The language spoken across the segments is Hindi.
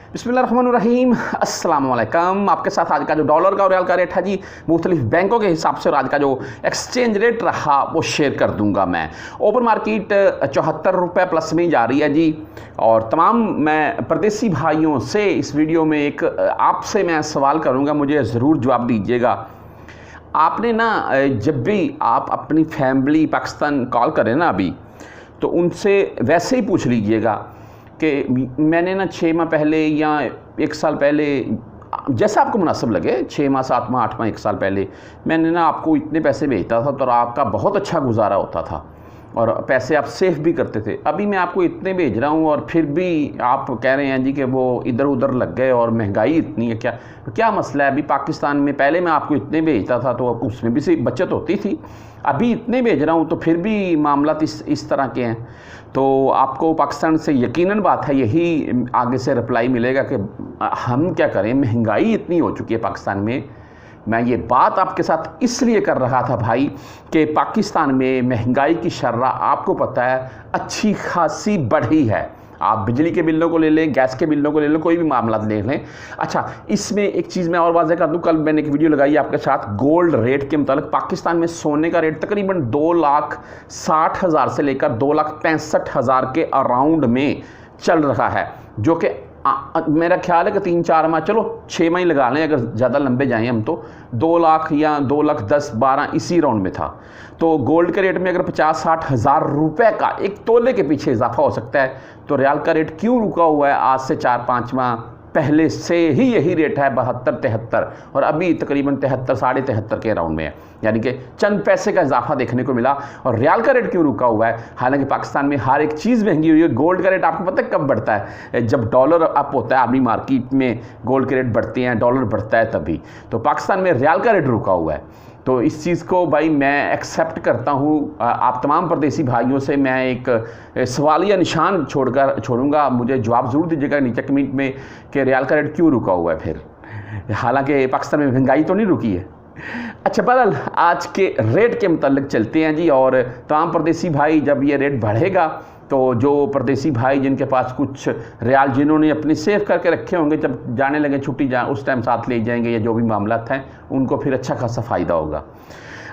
बिस्मिल्लाहिर्रहमानिर्रहीम, अस्सलाम वालेकुम। आपके साथ आज का जो डॉलर का और रियाल का रेट है जी, मुख्तलिफ बैंकों के हिसाब से, और आज का जो एक्सचेंज रेट रहा वो शेयर कर दूंगा मैं। ओपन मार्केट 74 रुपये प्लस में जा रही है जी। और तमाम मैं परदेसी भाइयों से इस वीडियो में एक आपसे मैं सवाल करूँगा, मुझे ज़रूर जवाब दीजिएगा। आपने ना जब भी आप अपनी फैमिली पाकिस्तान कॉल करें ना अभी, तो उनसे वैसे ही पूछ लीजिएगा कि मैंने ना 6 माह पहले या 1 साल पहले, जैसा आपको मुनासिब लगे, 6 माह 7 माह 8 माह 1 साल पहले मैंने ना आपको इतने पैसे भेजता था तो आपका बहुत अच्छा गुजारा होता था और पैसे आप सेफ भी करते थे। अभी मैं आपको इतने भेज रहा हूँ और फिर भी आप कह रहे हैं जी कि वो इधर उधर लग गए और महंगाई इतनी है। क्या मसला है? अभी पाकिस्तान में पहले मैं आपको इतने भेजता था तो उसमें भी बचत होती थी, अभी इतने भेज रहा हूँ तो फिर भी मामला इस तरह के हैं। तो आपको पाकिस्तान से यकीनन बात है यही आगे से रिप्लाई मिलेगा कि हम क्या करें, महंगाई इतनी हो चुकी है पाकिस्तान में। मैं ये बात आपके साथ इसलिए कर रहा था भाई कि पाकिस्तान में महंगाई की शर्रा आपको पता है अच्छी खासी बढ़ी है। आप बिजली के बिलों को ले लें, गैस के बिलों को ले लें, कोई भी मामला ले लें। अच्छा, इसमें एक चीज़ मैं और वाज़ेह कर दूं, कल मैंने एक वीडियो लगाई आपके साथ गोल्ड रेट के मतलब। पाकिस्तान में सोने का रेट तकरीबन 2,60,000 से लेकर 2,65,000 के अराउंड में चल रहा है, जो कि मेरा ख्याल है कि 3-4 माह, चलो 6 माह ही लगा लें, अगर ज़्यादा लंबे जाएं हम तो 2 लाख या 2,10,12 इसी राउंड में था। तो गोल्ड के रेट में अगर 50-60 हज़ार रुपये का एक तोले के पीछे इजाफा हो सकता है, तो रियाल का रेट क्यों रुका हुआ है? आज से 4-5 माह पहले से ही यही रेट है 72-73 और अभी तकरीबन 73-73.5 के राउंड में है, यानी कि चंद पैसे का इजाफा देखने को मिला। और रियाल का रेट क्यों रुका हुआ है? हालांकि पाकिस्तान में हर एक चीज़ महंगी हुई है। गोल्ड का रेट आपको पता है कब बढ़ता है? जब डॉलर अप होता है, आर्मी मार्केट में गोल्ड के रेट बढ़ते हैं, डॉलर बढ़ता है तभी। तो पाकिस्तान में रियाल का रेट रुका हुआ है। तो इस चीज़ को भाई मैं एक्सेप्ट करता हूँ। आप तमाम परदेसी भाइयों से मैं एक सवालिया निशान छोड़ूंगा, मुझे जवाब ज़रूर दीजिएगा नीचे कमेंट में कि रियाल का रेट क्यों रुका हुआ है फिर, हालांकि पाकिस्तान में महंगाई तो नहीं रुकी है। अच्छा, बहरहाल आज के रेट के मुतालिक चलते हैं जी। और तमाम परदेसी भाई, जब ये रेट बढ़ेगा तो जो परदेसी भाई जिनके पास कुछ रियाल जिन्होंने अपने सेव करके रखे होंगे, जब जाने लगे छुट्टी उस टाइम साथ ले जाएंगे, या जो भी मामला हैं उनको फिर अच्छा खासा फ़ायदा होगा।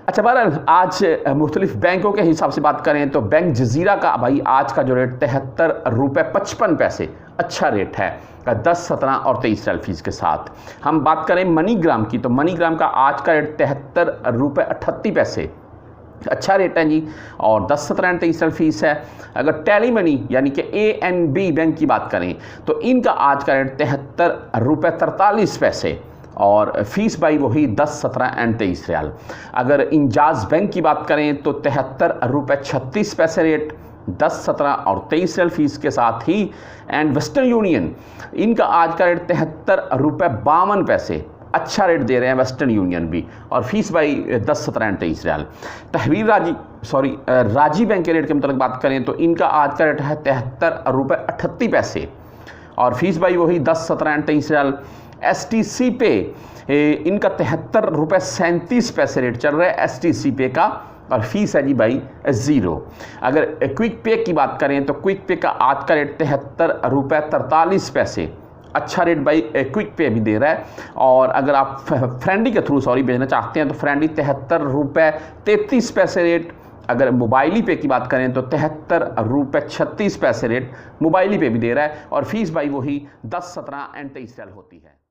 अच्छा, बहरहाल आज मुख्तलिफ बैंकों के हिसाब से बात करें तो बैंक जजीरा का भाई आज का जो रेट 73.55 अच्छा रेट है, 10, 17 और 23 रियाल फीस के साथ। हम बात करें मनीग्राम की, तो मनीग्राम का आज का रेट 73.38 अच्छा रेट है जी, और 10, 17 एंड 23 फीस है। अगर टेली मनी यानी कि ANB बैंक की बात करें तो इनका आज का रेट 73.43 और फीस भाई वही 10, 17 एंड 23 रियाल। अगर इंजाज बैंक की बात करें तो 73.36 रेट, 10, 17 और 23 रियाल फीस के साथ ही। एंड वेस्टर्न यूनियन, इनका आज का रेट 73.52 अच्छा रेट दे रहे हैं वेस्टर्न यूनियन भी, और फीस भाई 10, 17 एंड 23 रियाल। तहवीर राजी बैंक के रेट के मतलब बात करें तो इनका आज का रेट है 73.38 और फीस भाई वही 10, 17 एंड 23 रियाल। STC पे इनका 73.37 रेट चल रहा है STC पे का, और फीस है जी भाई 0। अगर क्विक पे की बात करें तो क्विक पे का आज का रेट 73.43 अच्छा रेट भाई क्विक पे भी दे रहा है। और अगर आप फ्रेंडी के थ्रू भेजना चाहते हैं तो फ्रेंडी 73.33 रेट। अगर मोबाइली पे की बात करें तो 73.36 रेट मोबाइली पे भी दे रहा है, और फीस भाई वही 10, 17 एंड 23 रियाल होती है।